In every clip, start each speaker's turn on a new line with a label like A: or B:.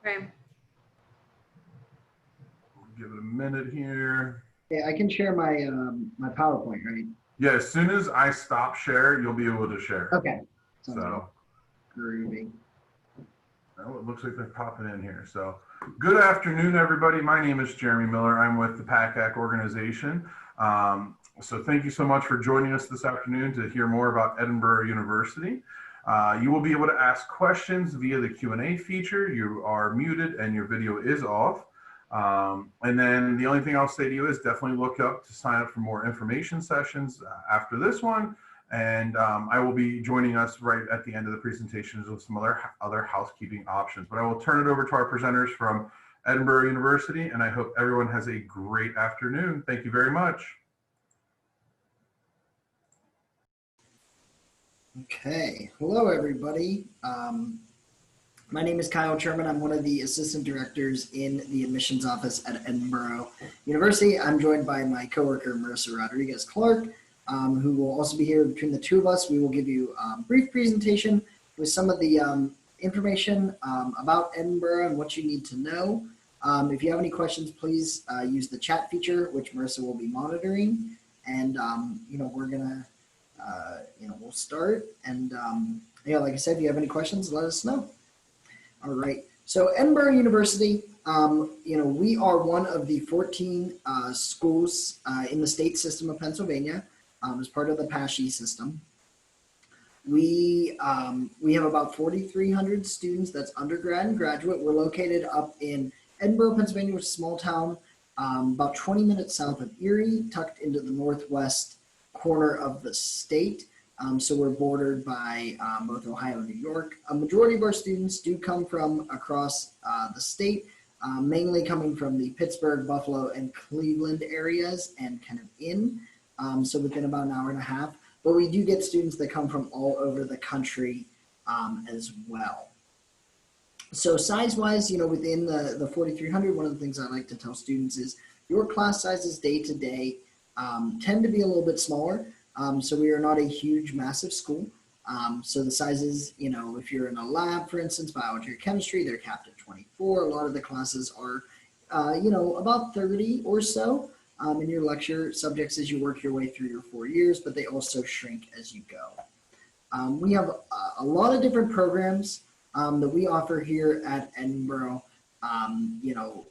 A: Okay.
B: We'll give it a minute here.
C: Yeah, I can share my my PowerPoint, right?
B: Yeah, as soon as I stop share, you'll be able to share.
C: Okay. Sounds
B: So,
C: good. Groovy.
B: oh, it looks like they're popping in here. So, good afternoon, everybody. My name is Jeremy Miller. I'm with the PACAC organization. So thank you so much for joining us this afternoon to hear more about Edinboro University. You will be able to ask questions via the Q&A feature. You are muted and your video is off. And then the only thing I'll say to you is definitely look up to sign up for more information sessions after this one. And I will be joining us right at the end of the presentations with some other housekeeping options. But I will turn it over to our presenters from Edinboro University, and I hope everyone has a great afternoon. Thank you very much.
C: Okay. Hello, everybody. My name is Kyle Sherman. I'm one of the assistant directors in the admissions office at Edinboro University. I'm joined by my coworker, Marissa Rodriguez-Clark, who will also be here. Between the two of us, we will give you a brief presentation with some of the information about Edinboro and what you need to know. If you have any questions, please use the chat feature, which Marissa will be monitoring. And, we're going to, we'll start. And, like I said, if you have any questions, let us know. All right. So Edinboro University, we are one of the 14 schools in the state system of Pennsylvania as part of the PACAC system. We have about 4,300 students. That's undergrad and graduate. We're located up in Edinboro, Pennsylvania, which is a small town, about 20 minutes south of Erie, tucked into the northwest corner of the state. So we're bordered by both Ohio and New York. A majority of our students do come from across the state, mainly coming from the Pittsburgh, Buffalo, and Cleveland areas and kind of in, so within about an hour and a half. But we do get students that come from all over the country as well. So size-wise, within the 4,300, one of the things I like to tell students is your class sizes day to day tend to be a little bit smaller. So we are not a huge, massive school. So the sizes, if you're in a lab, for instance, biology or chemistry, they're capped at 24. A lot of the classes are, about 30 or so in your lecture subjects as you work your way through your 4 years, but they also shrink as you go. We have a lot of different programs that we offer here at Edinboro,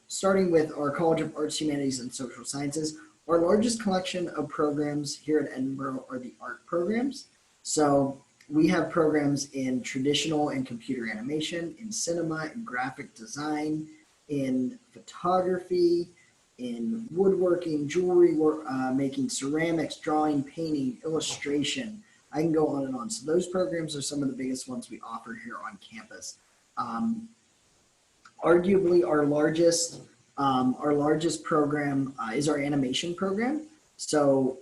C: starting with our College of Arts, Humanities, and Social Sciences. Our largest collection of programs here at Edinboro are the art programs. So we have programs in traditional and computer animation, in cinema, in graphic design, in photography, in woodworking, jewelry making, ceramics, drawing, painting, illustration. I can go on and on. So those programs are some of the biggest ones we offer here on campus. Arguably our largest program is our animation program. So,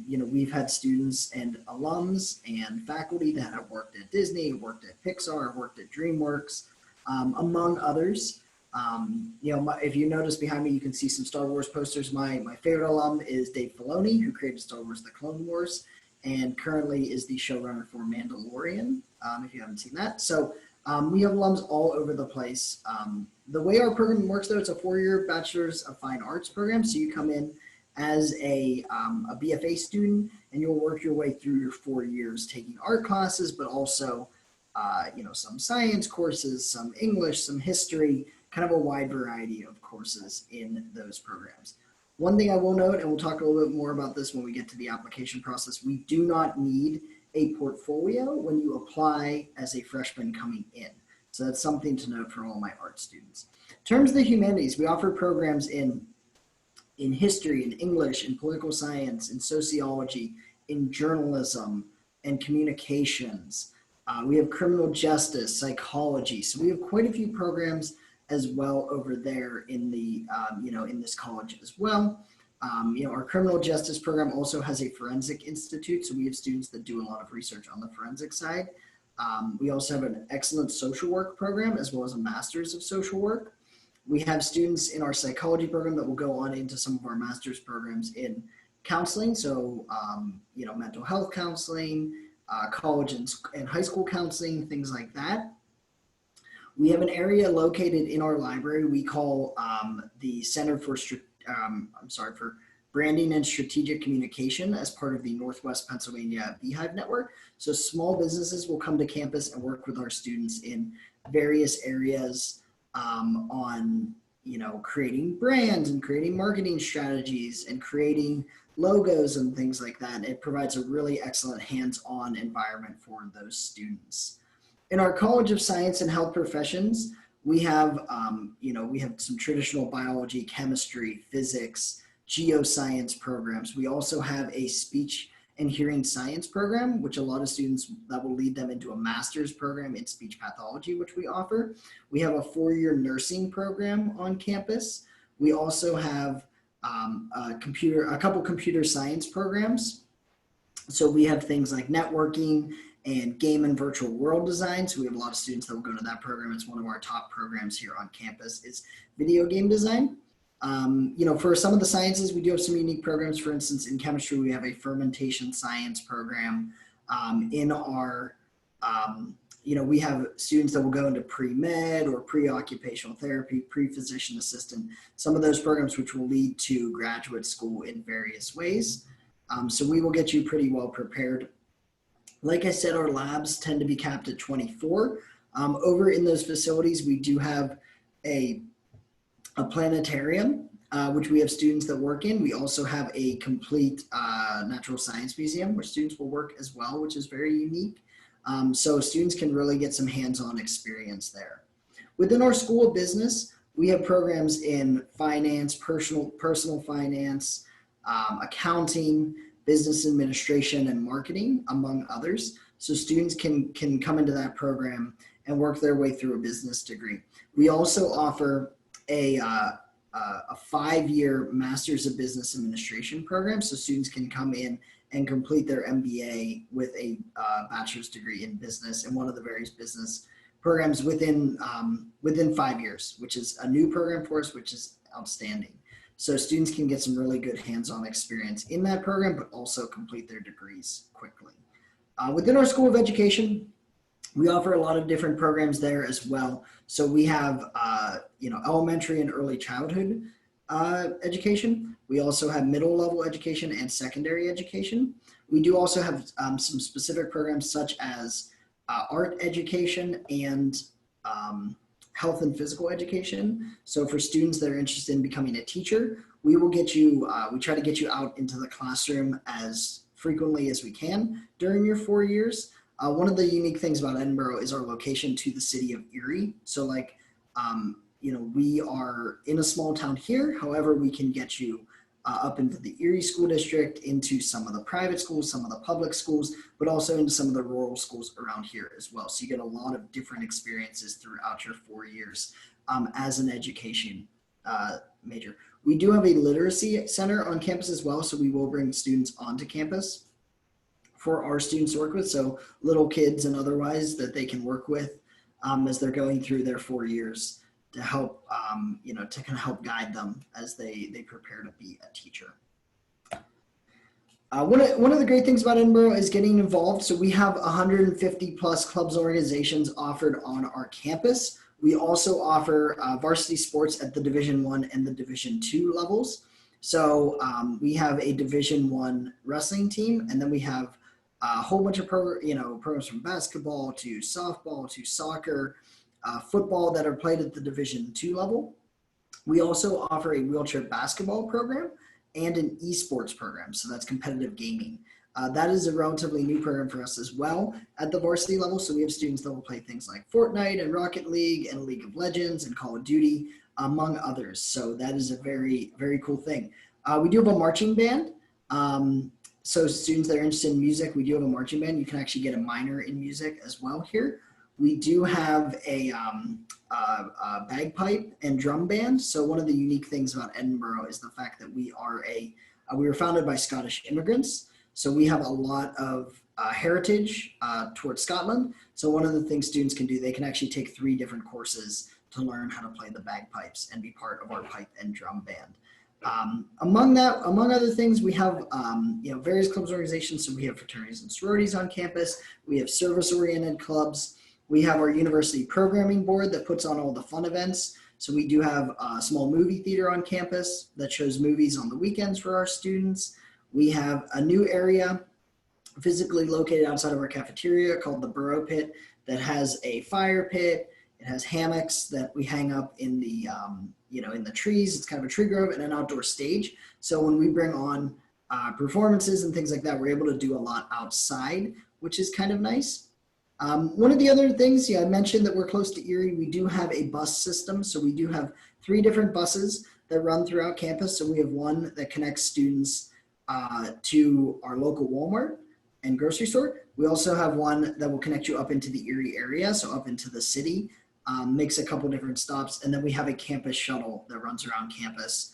C: we've had students and alums and faculty that have worked at Disney, worked at Pixar, worked at DreamWorks, among others. If you notice behind me, you can see some Star Wars posters. My favorite alum is Dave Filoni, who created Star Wars: The Clone Wars, and currently is the showrunner for Mandalorian, if you haven't seen that. So we have alums all over the place. The way our program works, though, it's a 4-year Bachelor's of Fine Arts program. So you come in as a BFA student, and you'll work your way through your 4 years taking art classes, but also, some science courses, some English, some history, kind of a wide variety of courses in those programs. One thing I will note, and we'll talk a little bit more about this when we get to the application process, we do not need a portfolio when you apply as a freshman coming in. So that's something to note for all my art students. In terms of the humanities, we offer programs in history, in English, in political science, in sociology, in journalism, and communications. We have criminal justice, psychology. So we have quite a few programs as well over there in the, in this college as well. Our criminal justice program also has a forensic institute. So we have students that do a lot of research on the forensic side. We also have an excellent social work program as well as a master's of social work. We have students in our psychology program that will go on into some of our master's programs in counseling. So, mental health counseling, college and high school counseling, things like that. We have an area located in our library we call the Center for for Branding and Strategic Communication as part of the Northwest Pennsylvania Beehive Network. So small businesses will come to campus and work with our students in various areas on creating brands and creating marketing strategies and creating logos and things like that. It provides a really excellent hands-on environment for those students. In our College of Science and Health Professions, we have, we have some traditional biology, chemistry, physics, geoscience programs. We also have a speech and hearing science program, which a lot of students, that will lead them into a master's program in speech pathology, which we offer. We have a 4-year nursing program on campus. We also have a couple computer science programs. So we have things like networking and game and virtual world design. So we have a lot of students that will go to that program. It's one of our top programs here on campus is video game design. For some of the sciences, we do have some unique programs. For instance, in chemistry, we have a fermentation science program. In our, we have students that will go into pre-med or pre-occupational therapy, pre-physician assistant, some of those programs which will lead to graduate school in various ways. So we will get you pretty well prepared. Like I said, our labs tend to be capped at 24. Over in those facilities, we do have a planetarium, which we have students that work in. We also have a complete natural science museum where students will work as well, which is very unique. So students can really get some hands-on experience there. Within our School of Business, we have programs in finance, personal finance, accounting, business administration, and marketing, among others. So students can come into that program and work their way through a business degree. We also offer a 5-year Master's of Business Administration program. So students can come in and complete their MBA with a bachelor's degree in business in one of the various business programs within 5 years, which is a new program for us, which is outstanding. So students can get some really good hands-on experience in that program, but also complete their degrees quickly. Within our School of Education, we offer a lot of different programs there as well. So we have, elementary and early childhood education. We also have middle level education and secondary education. We do also have some specific programs such as art education and health and physical education. So for students that are interested in becoming a teacher, we will get you, we try to get you out into the classroom as frequently as we can during your 4 years. One of the unique things about Edinboro is our location to the city of Erie. So we are in a small town here. However, we can get you up into the Erie School District, into some of the private schools, some of the public schools, but also into some of the rural schools around here as well. So you get a lot of different experiences throughout your 4 years as an education major. We do have a literacy center on campus as well. So we will bring students onto campus for our students to work with. So little kids and otherwise that they can work with as they're going through their 4 years to help, to kind of help guide them as they prepare to be a teacher. One of the great things about Edinboro is getting involved. So we have 150 plus clubs and organizations offered on our campus. We also offer varsity sports at the Division I and the Division II levels. So we have a Division I wrestling team, and then we have a whole bunch of programs from basketball to softball to soccer, football that are played at the Division II level. We also offer a wheelchair basketball program and an esports program. So that's competitive gaming. That is a relatively new program for us as well at the varsity level. So we have students that will play things like Fortnite and Rocket League and League of Legends and Call of Duty, among others. So that is a very, very cool thing. We do have a marching band. So students that are interested in music, we do have a marching band. You can actually get a minor in music as well here. We do have a bagpipe and drum band. So one of the unique things about Edinboro is the fact that we were founded by Scottish immigrants. So we have a lot of heritage towards Scotland. So one of the things students can do, they can actually take 3 different courses to learn how to play the bagpipes and be part of our pipe and drum band. Among other things, we have various clubs and organizations. So we have fraternities and sororities on campus. We have service-oriented clubs. We have our university programming board that puts on all the fun events. So we do have a small movie theater on campus that shows movies on the weekends for our students. We have a new area physically located outside of our cafeteria called the Burrow Pit that has a fire pit. It has hammocks that we hang up in the, in the trees. It's kind of a tree grove and an outdoor stage. So when we bring on performances and things like that, we're able to do a lot outside, which is kind of nice. One of the other things, I mentioned that we're close to Erie. We do have a bus system. So we do have 3 different buses that run throughout campus. So we have one that connects students to our local Walmart and grocery store. We also have one that will connect you up into the Erie area, so up into the city, makes a couple different stops. And then we have a campus shuttle that runs around campus,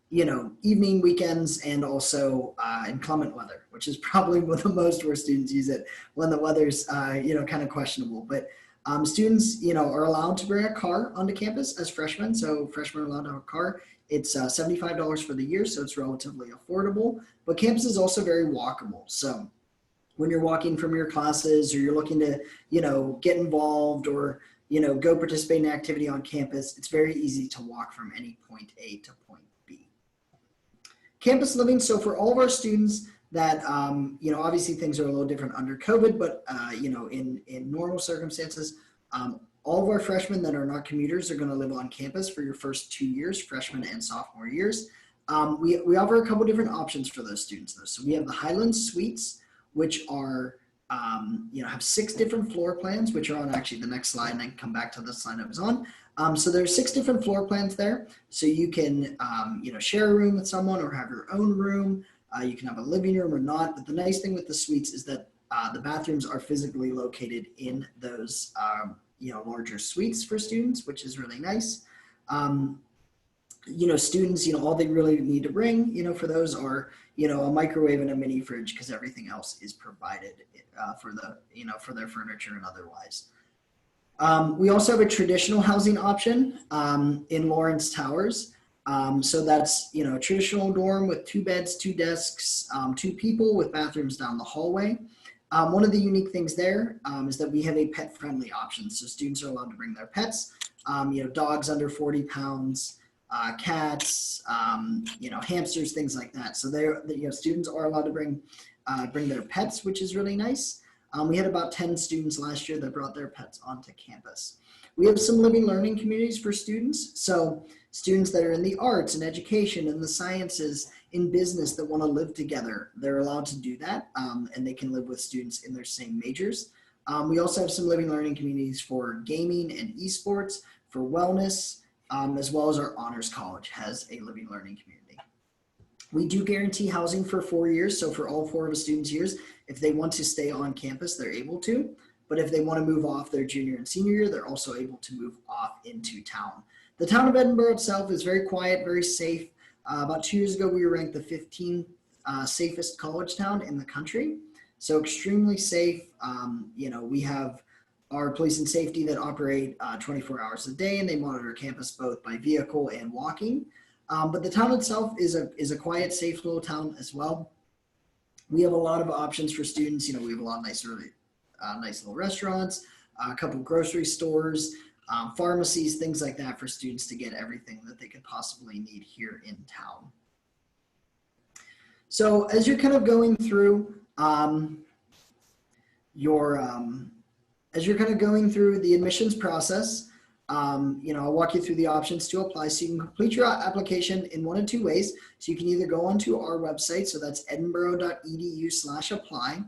C: evening, weekends, and also inclement weather, which is probably the most where students use it when the weather's, kind of questionable. But students, are allowed to bring a car onto campus as freshmen. So freshmen are allowed to have a car. It's $75 for the year, so it's relatively affordable. But campus is also very walkable. So when you're walking from your classes or you're looking to, get involved or, go participate in an activity on campus, it's very easy to walk from any point A to point B. Campus living. So for all of our students that, obviously things are a little different under COVID, but, in normal circumstances, all of our freshmen that are not commuters are going to live on campus for your first 2 years, freshman and sophomore years. We offer a couple different options for those students though. So we have the Highlands Suites, which are, have 6 different floor plans, which are on actually the next slide, and I can come back to the slide I was on. So there's 6 different floor plans there. So you can, share a room with someone or have your own room. You can have a living room or not. But the nice thing with the suites is that the bathrooms are physically located in those, larger suites for students, which is really nice. Students, all they really need to bring, for those are, a microwave and a mini fridge, because everything else is provided for the, for their furniture and otherwise. We also have a traditional housing option in Lawrence Towers. So that's, a traditional dorm with 2 beds, 2 desks, 2 people with bathrooms down the hallway. One of the unique things there is that we have a pet-friendly option. So students are allowed to bring their pets, dogs under 40 pounds, cats, hamsters, things like that. So students are allowed to bring their pets, which is really nice. We had about 10 students last year that brought their pets onto campus. We have some living learning communities for students. So students that are in the arts and education and the sciences, in business, that want to live together, they're allowed to do that, and they can live with students in their same majors. We also have some living learning communities for gaming and esports, for wellness, as well as our honors college has a living learning community. We do guarantee housing for 4 years. So for all 4 of a student's years, if they want to stay on campus, they're able to. But if they want to move off their junior and senior year, they're also able to move off into town. The town of Edinboro itself is very quiet, very safe. About 2 years ago, we were ranked the 15th safest college town in the country. So extremely safe. We have our police and safety that operate 24 hours a day, and they monitor campus both by vehicle and walking. But the town itself is a quiet, safe little town as well. We have a lot of options for students. We have a lot of nice little restaurants, a couple grocery stores, pharmacies, things like that for students to get everything that they could possibly need here in town. So as you're kind of going through the admissions process, I'll walk you through the options to apply. So you can complete your application in one of 2 ways. So you can either go onto our website, so that's edinboro.edu/apply.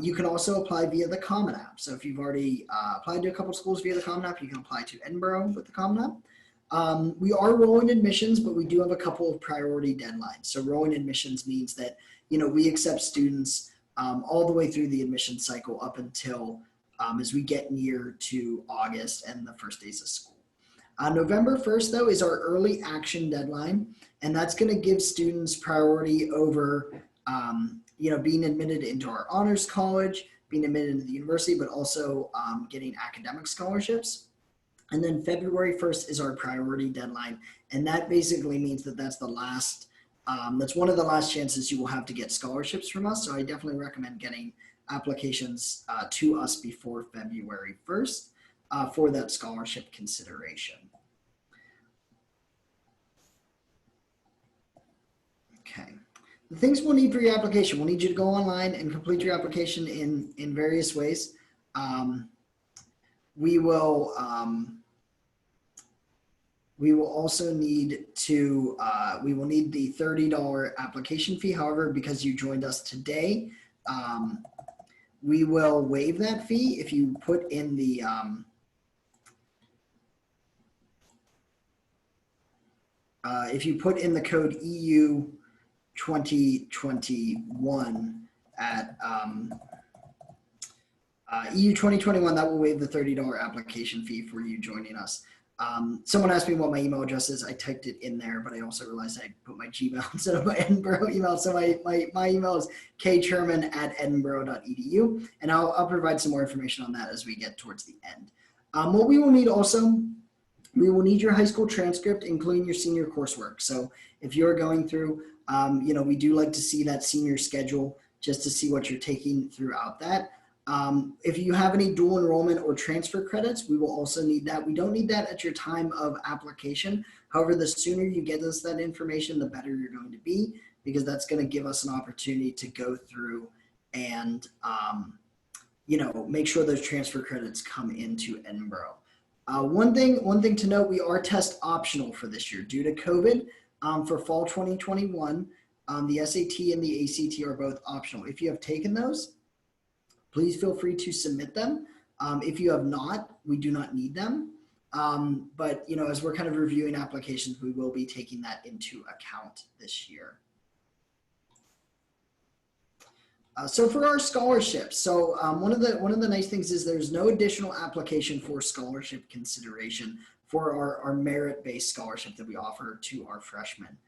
C: You can also apply via the Common App. So if you've already applied to a couple schools via the Common App, you can apply to Edinboro with the Common App. We are rolling admissions, but we do have a couple of priority deadlines. So rolling admissions means that, we accept students all the way through the admission cycle up until as we get near to August and the first days of school. November 1st, though, is our early action deadline, and that's going to give students priority over being admitted into our honors college, being admitted into the university, but also getting academic scholarships. And then February 1st is our priority deadline. And that basically means that that's that's one of the last chances you will have to get scholarships from us. So I definitely recommend getting applications to us before February 1st for that scholarship consideration. Okay. The things we'll need for your application, we'll need you to go online and complete your application in various ways. We will also need to, we will need the $30 application fee. However, because you joined us today, we will waive that fee if you put in the, code EU 2021 at EU 2021, that will waive the $30 application fee for you joining us. Someone asked me what my email address is. I typed it in there, but I also realized I put my Gmail instead of my Edinboro email. So my email is kcherman@edinboro.edu, and I'll provide some more information on that as we get towards the end. What we will need also, we will need your high school transcript, including your senior coursework. So if you're going through, we do like to see that senior schedule just to see what you're taking throughout that. If you have any dual enrollment or transfer credits, we will also need that. We don't need that at your time of application. However, the sooner you get us that information, the better you're going to be, because that's going to give us an opportunity to go through and, make sure those transfer credits come into Edinboro. One thing to note, we are test optional for this year due to COVID. For fall 2021, the SAT and the ACT are both optional. If you have taken those, please feel free to submit them. If you have not, we do not need them. But as we're kind of reviewing applications, we will be taking that into account this year. So for our scholarships, one of the nice things is there's no additional application for scholarship consideration for our merit-based scholarship that we offer to our freshmen.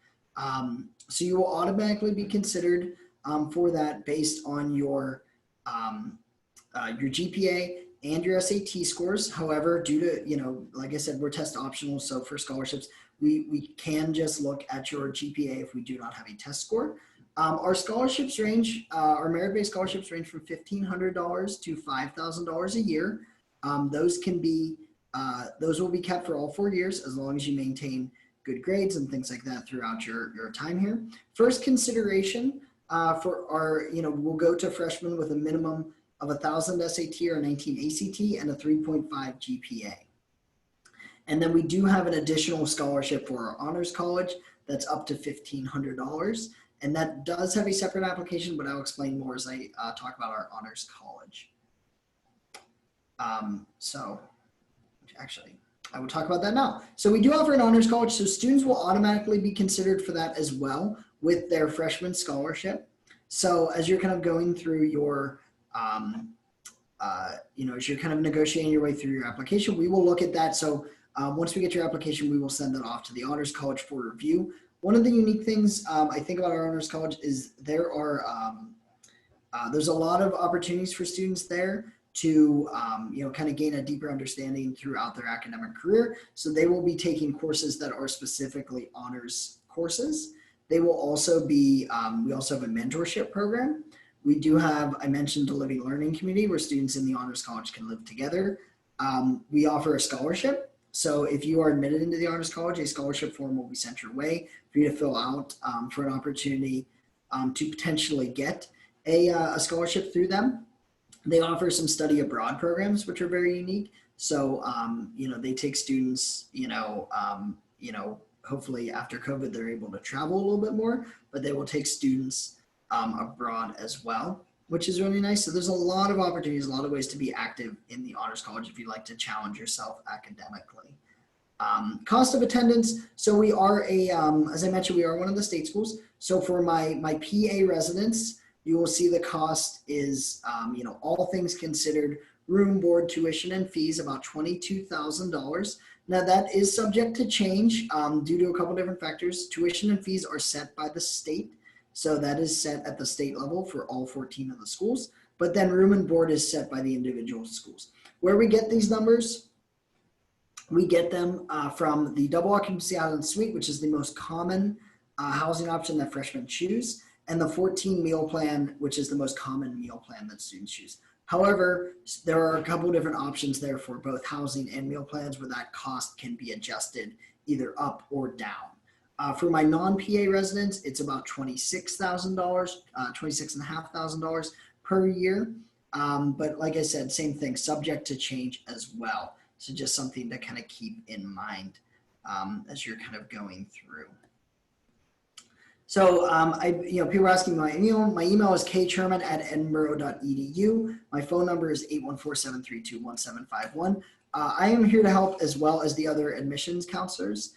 C: So you will automatically be considered for that based on your GPA and your SAT scores. However, due to, like I said, we're test optional. So for scholarships, we can just look at your GPA if we do not have a test score. Our scholarships range, our merit-based scholarships range from $1,500 to $5,000 a year. Those will be kept for all 4 years as long as you maintain good grades and things like that throughout your time here. First consideration for our, we'll go to freshmen with a minimum of 1,000 SAT or 19 ACT and a 3.5 GPA. And then we do have an additional scholarship for our honors college that's up to $1,500. And that does have a separate application, but I'll explain more as I talk about our honors college. Actually, I will talk about that now. So we do offer an honors college, so students will automatically be considered for that as well with their freshman scholarship. So as you're kind of going through your, as you're kind of negotiating your way through your application, we will look at that. So once we get your application, we will send that off to the honors college for review. One of the unique things I think about our honors college is there's a lot of opportunities for students there to kind of gain a deeper understanding throughout their academic career. So they will be taking courses that are specifically honors courses. They will also be, we also have a mentorship program. We do have, I mentioned, a living learning community where students in the honors college can live together. We offer a scholarship. So if you are admitted into the honors college, a scholarship form will be sent your way for you to fill out for an opportunity to potentially get a scholarship through them. They offer some study abroad programs, which are very unique. So, they take students, hopefully after COVID, they're able to travel a little bit more, but they will take students abroad as well, which is really nice. So there's a lot of opportunities, a lot of ways to be active in the honors college if you'd like to challenge yourself academically. Cost of attendance. So we are as I mentioned, we are one of the state schools. So for my PA residents, you will see the cost is, all things considered, room, board, tuition, and fees, about $22,000. Now that is subject to change due to a couple different factors. Tuition and fees are set by the state. So that is set at the state level for all 14 of the schools, but then room and board is set by the individual schools. Where we get these numbers, we get them from the double occupancy island suite, which is the most common housing option that freshmen choose. and the 14 meal plan, which is the most common meal plan that students choose. However, there are a couple different options there for both housing and meal plans where that cost can be adjusted either up or down. For my non-PA residents, it's about $26,000, $26,500 per year. But like I said, same thing, subject to change as well. So just something to kind of keep in mind as you're kind of going through. So people are asking my email. My email is kcherman@edinboro.edu. My phone number is 814-732-1751. I am here to help as well as the other admissions counselors.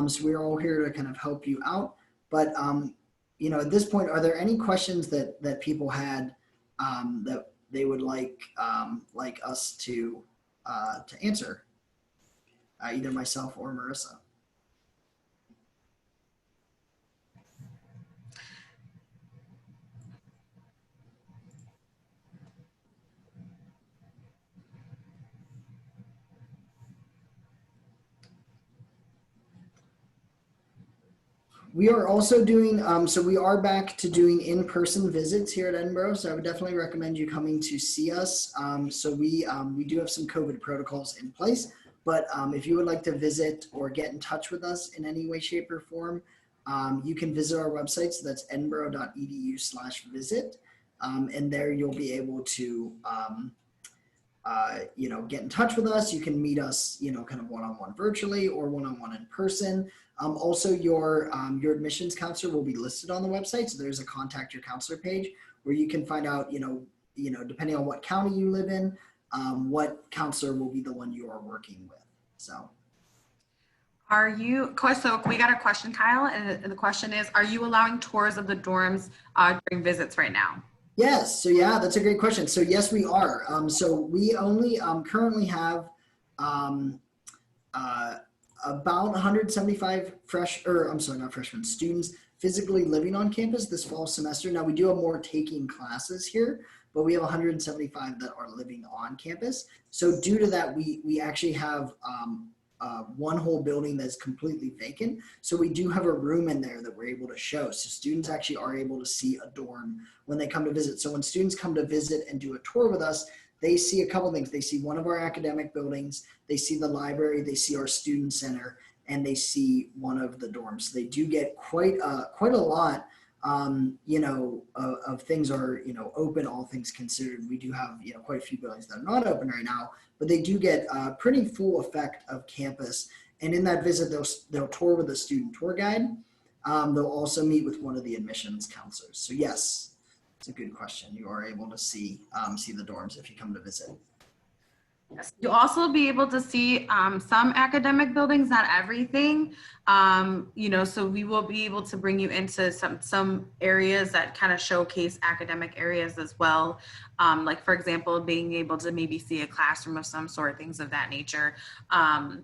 C: So we're all here to kind of help you out. But at this point, are there any questions that people had that they would like us to answer? Either myself or Marissa. We are also doing, so we are back to doing in-person visits here at Edinboro. So I would definitely recommend you coming to see us. So we do have some COVID protocols in place, but if you would like to visit or get in touch with us in any way, shape, or form, you can visit our website. So that's edinboro.edu/visit. And there you'll be able to, get in touch with us. You can meet us, kind of one-on-one virtually or one-on-one in person. Also, your admissions counselor will be listed on the website. So there's a contact your counselor page where you can find out, depending on what county you live in, what counselor will be the one you are working with. So.
A: So we got a question, Kyle, and the question is, are you allowing tours of the dorms during visits right now?
C: Yes. So yeah, that's a great question. So yes, we are. So we only currently have about 175 students physically living on campus this fall semester. Now we do have more taking classes here, but we have 175 that are living on campus. So due to that, we actually have one whole building that's completely vacant. So we do have a room in there that we're able to show. So students actually are able to see a dorm when they come to visit. So when students come to visit and do a tour with us, they see a couple things. They see one of our academic buildings, they see the library, they see our student center, and they see one of the dorms. So they do get quite a lot, of things are, open, all things considered. We do have, quite a few buildings that are not open right now, but they do get a pretty full effect of campus. And in that visit, they'll tour with a student tour guide. They'll also meet with one of the admissions counselors. So yes, it's a good question. You are able to see the dorms if you come to visit.
A: Yes. You'll also be able to see some academic buildings, not everything. So we will be able to bring you into some areas that kind of showcase academic areas as well. Like for example, being able to maybe see a classroom of some sort, things of that nature.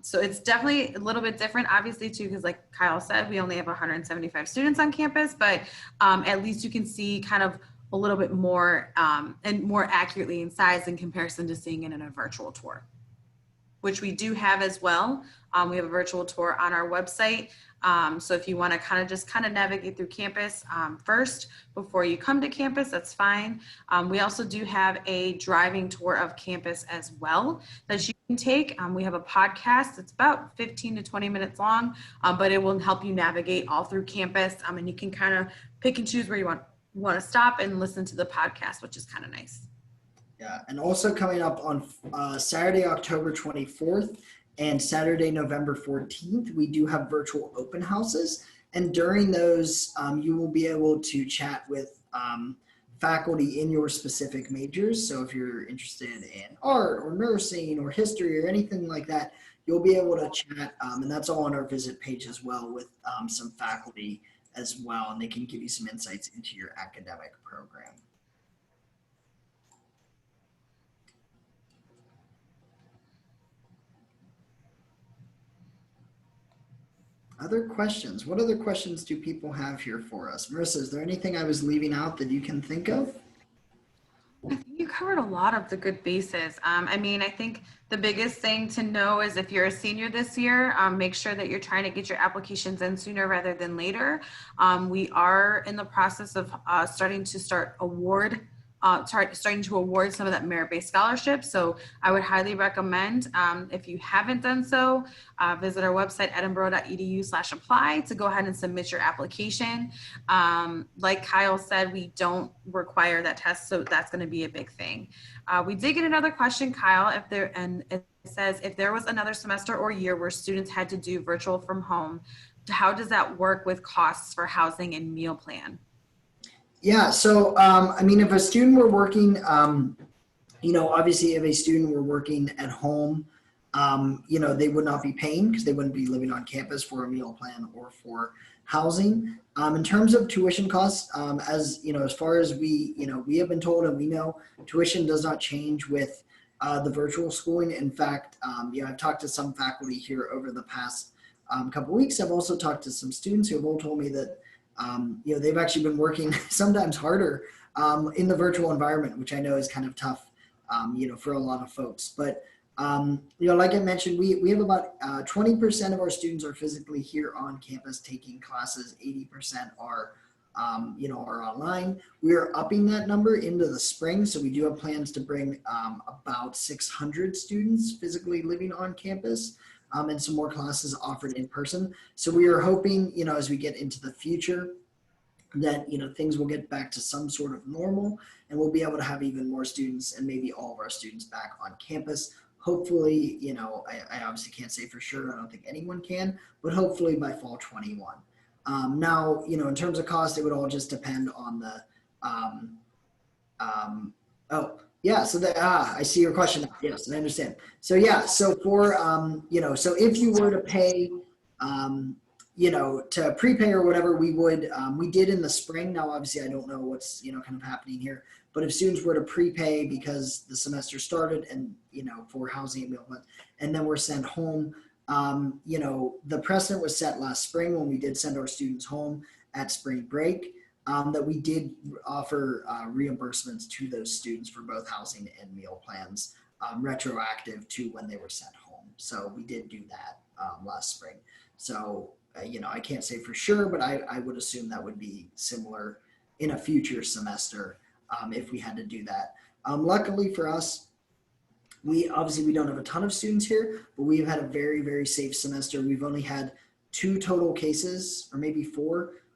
A: So it's definitely a little bit different, obviously too, because like Kyle said, we only have 175 students on campus, but at least you can see kind of a little bit more and more accurately in size in comparison to seeing it in a virtual tour, which we do have as well. We have a virtual tour on our website. So if you want to kind of navigate through campus first before you come to campus, that's fine. We also do have a driving tour of campus as well that you can take. We have a podcast. It's about 15 to 20 minutes long, but it will help you navigate all through campus. And you can kind of pick and choose where you want to stop and listen to the podcast, which is kind of nice.
C: Yeah, and also coming up on Saturday, October 24th and Saturday, November 14th, we do have virtual open houses. And during those, you will be able to chat with faculty in your specific majors. So if you're interested in art or nursing or history or anything like that, you'll be able to chat. And that's all on our visit page as well with some faculty as well. And they can give you some insights into your academic program. Other questions? What other questions do people have here for us? Marissa, is there anything I was leaving out that you can think of?
A: I think you covered a lot of the good bases. I mean, I think the biggest thing to know is if you're a senior this year, make sure that you're trying to get your applications in sooner rather than later. We are in the process of starting to award some of that merit-based scholarship. So I would highly recommend, if you haven't done so, visit our website, edinboro.edu/apply, to go ahead and submit your application. Like Kyle said, we don't require that test, so that's going to be a big thing. We did get another question, Kyle, it says, if there was another semester or year where students had to do virtual from home, how does that work with costs for housing and meal plan?
C: Yeah, so I mean, if a student were working, obviously if a student were working at home, they would not be paying because they wouldn't be living on campus for a meal plan or for housing. In terms of tuition costs, as far as we have been told and we know, tuition does not change with the virtual schooling. In fact, I've talked to some faculty here over the past couple weeks. I've also talked to some students who have all told me that they've actually been working sometimes harder in the virtual environment, which I know is kind of tough, for a lot of folks. But, like I mentioned, we have about 20% of our students are physically here on campus taking classes. 80% are online. We are upping that number into the spring. So we do have plans to bring about 600 students physically living on campus. And some more classes offered in person. So we are hoping, as we get into the future, that things will get back to some sort of normal, and we'll be able to have even more students and maybe all of our students back on campus. Hopefully, I obviously can't say for sure. I don't think anyone can, but hopefully by fall 21. Now, in terms of cost, it would all just depend on the. Yeah, so I see your question now. Yes, I understand. So yeah, so for so if you were to pay, to prepay or whatever, we would, we did in the spring. Now, obviously, I don't know what's kind of happening here, but if students were to prepay because the semester started and for housing and meal plans, and then we're sent home, the precedent was set last spring when we did send our students home at spring break. That we did offer reimbursements to those students for both housing and meal plans, retroactive to when they were sent home. So we did do that last spring. So, I can't say for sure, but I would assume that would be similar in a future semester if we had to do that. Luckily for us, we don't have a ton of students here, but we've had a very, very safe semester. We've only had 2 total cases, or maybe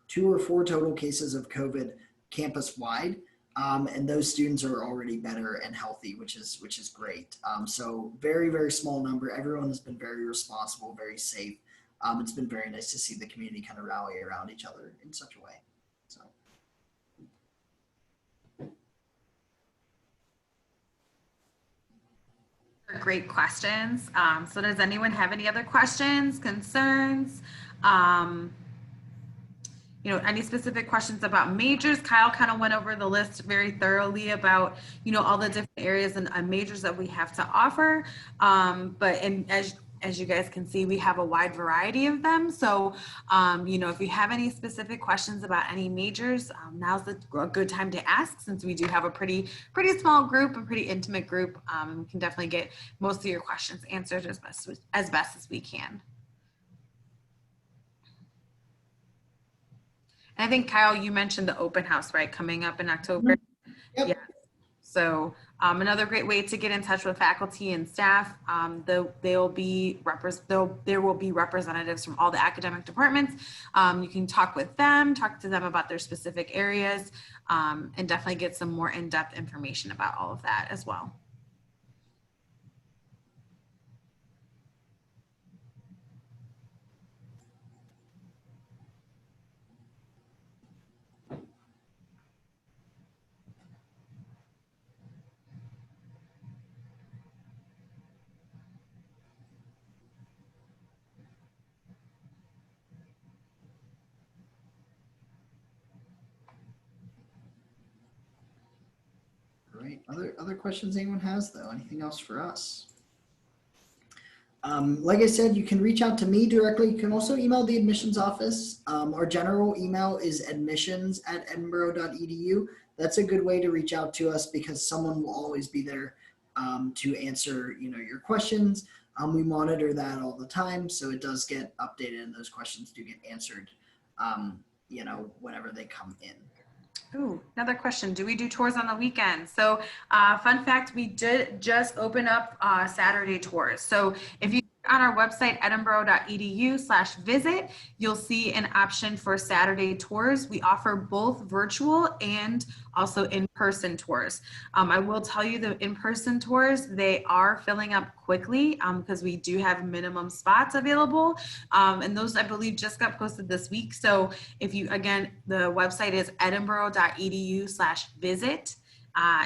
C: 2 or 4 total cases of COVID campus wide. And those students are already better and healthy, which is great. So very, very small number. Everyone has been very responsible, very safe. It's been very nice to see the community kind of rally around each other in such a way. So.
A: Great questions. So does anyone have any other questions, concerns? Any specific questions about majors? Kyle kind of went over the list very thoroughly about, all the different areas and majors that we have to offer. As you guys can see, we have a wide variety of them. So, if you have any specific questions about any majors, now's a good time to ask, since we do have a pretty small group, a pretty intimate group. We can definitely get most of your questions answered as best as we can. And I think, Kyle, you mentioned the open house, right, coming up in October?
C: Yep.
A: Yeah. So another great way to get in touch with faculty and staff, there will be representatives from all the academic departments. You can talk to them about their specific areas, and definitely get some more in-depth information about all of that as well.
C: Great. Other questions anyone has, though? Anything else for us? Like I said, you can reach out to me directly. You can also email the admissions office. Our general email is admissions@edinboro.edu. that's a good way to reach out to us because someone will always be there to answer, your questions. We monitor that all the time, so it does get updated and those questions do get answered, whenever they come in.
A: Ooh, another question. Do we do tours on the weekend? So fun fact, we did just open up Saturday tours. So if you on our website, edinboro.edu/visit, you'll see an option for Saturday tours. We offer both virtual and also in-person tours. I will tell you the in-person tours, they are filling up quickly because we do have minimum spots available. And those, I believe, just got posted this week. So if you, again, the website is edinboro.edu/visit.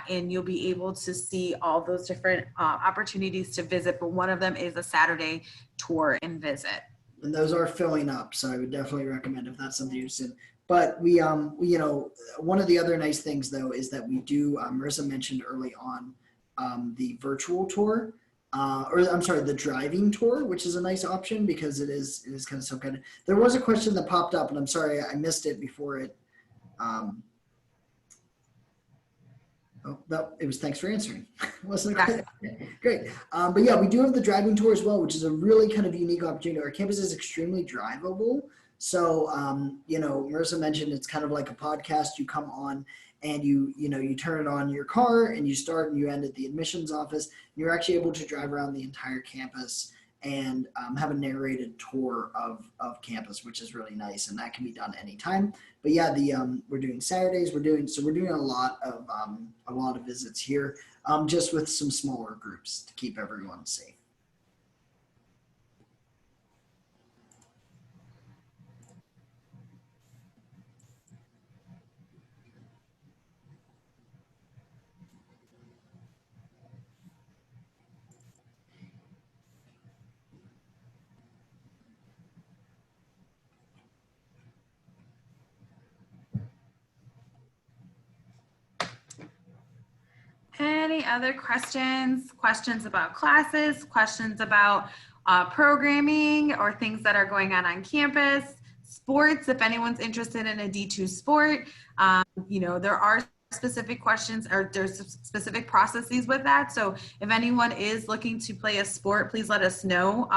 A: And you'll be able to see all those different opportunities to visit, but one of them is a Saturday tour and visit.
C: And those are filling up, so I would definitely recommend if that's something you're interested in. But we one of the other nice things though is that we do. Marissa mentioned early on the virtual tour, or I'm sorry, the driving tour, which is a nice option because it is kind of self-guided. There was a question that popped up, and I'm sorry I missed it before it. It was thanks for answering. Wasn't it? Great. But yeah, we do have the driving tour as well, which is a really kind of unique opportunity. Our campus is extremely drivable. So, Marissa mentioned it's kind of like a podcast. You come on and you turn it on your car and you start and you end at the admissions office. You're actually able to drive around the entire campus and have a narrated tour of campus, which is really nice, and that can be done anytime. But yeah, we're doing Saturdays. We're doing a lot of visits here, just with some smaller groups to keep everyone safe.
A: Any other questions? Questions about classes? Questions about programming or things that are going on campus? Sports, if anyone's interested in a D2 sport, there are specific questions or there's specific processes with that. So if anyone is looking to play a sport, please let us know.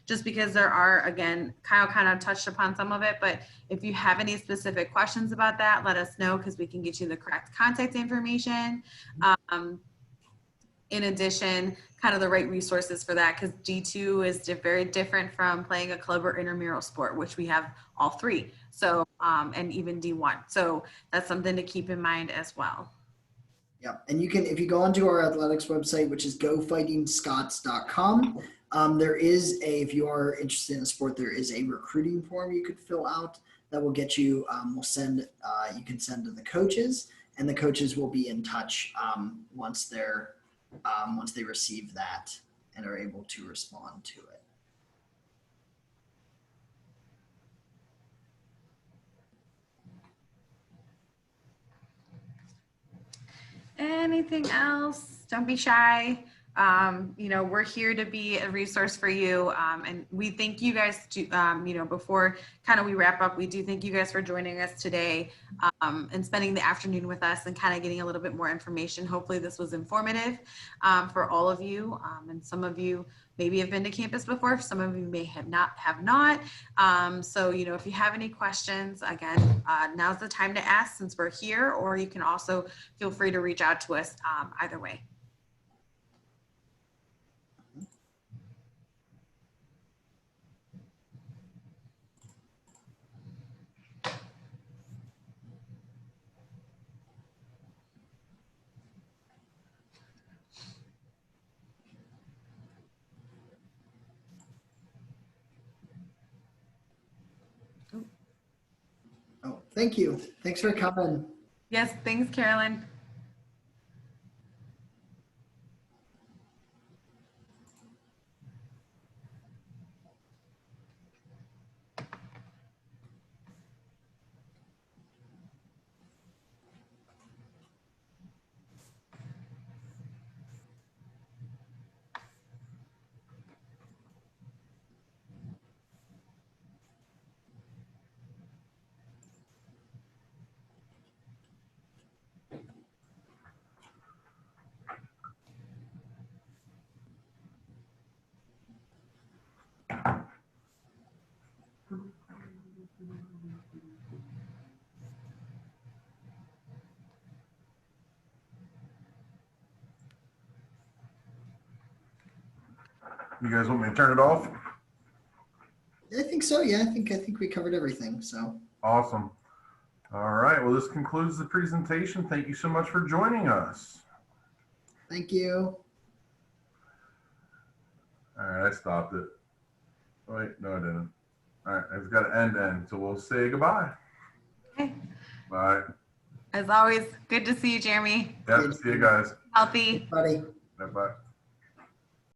A: Just because there are, again, Kyle kind of touched upon some of it, but if you have any specific questions about that, let us know because we can get you the correct contact information. In addition, kind of the right resources for that, because D2 is very different from playing a club or intramural sport, which we have all three. So, and even D1. So that's something to keep in mind as well.
C: Yeah, and you can, if you go onto our athletics website, which is gofightingscots.com, there is if you are interested in the sport, there is a recruiting form you could fill out that will get you, you can send to the coaches, and the coaches will be in touch once they receive that and are able to respond to it.
A: Anything else? Don't be shy. We're here to be a resource for you. And we thank you guys before kind of we wrap up, we do thank you guys for joining us today and spending the afternoon with us and kind of getting a little bit more information. Hopefully this was informative for all of you. And some of you maybe have been to campus before. Some of you may have not. So, if you have any questions, again, now's the time to ask since we're here, or you can also feel free to reach out to us either way.
C: Oh, thank you. Thanks for coming.
A: Yes, thanks, Carolyn.
B: You guys want me to turn it off?
C: I think so. Yeah, I think we covered everything. So
B: Awesome. All right. Well, this concludes the presentation. Thank you so much for joining us.
C: thank you.
B: All right. I stopped it. Wait, no, I didn't. All right. I've got to end. So we'll say goodbye.
A: Okay.
B: Bye.
A: As always, good to see you, Jeremy.
B: Yeah, see you guys.
A: Healthy.
C: Buddy.
B: Bye.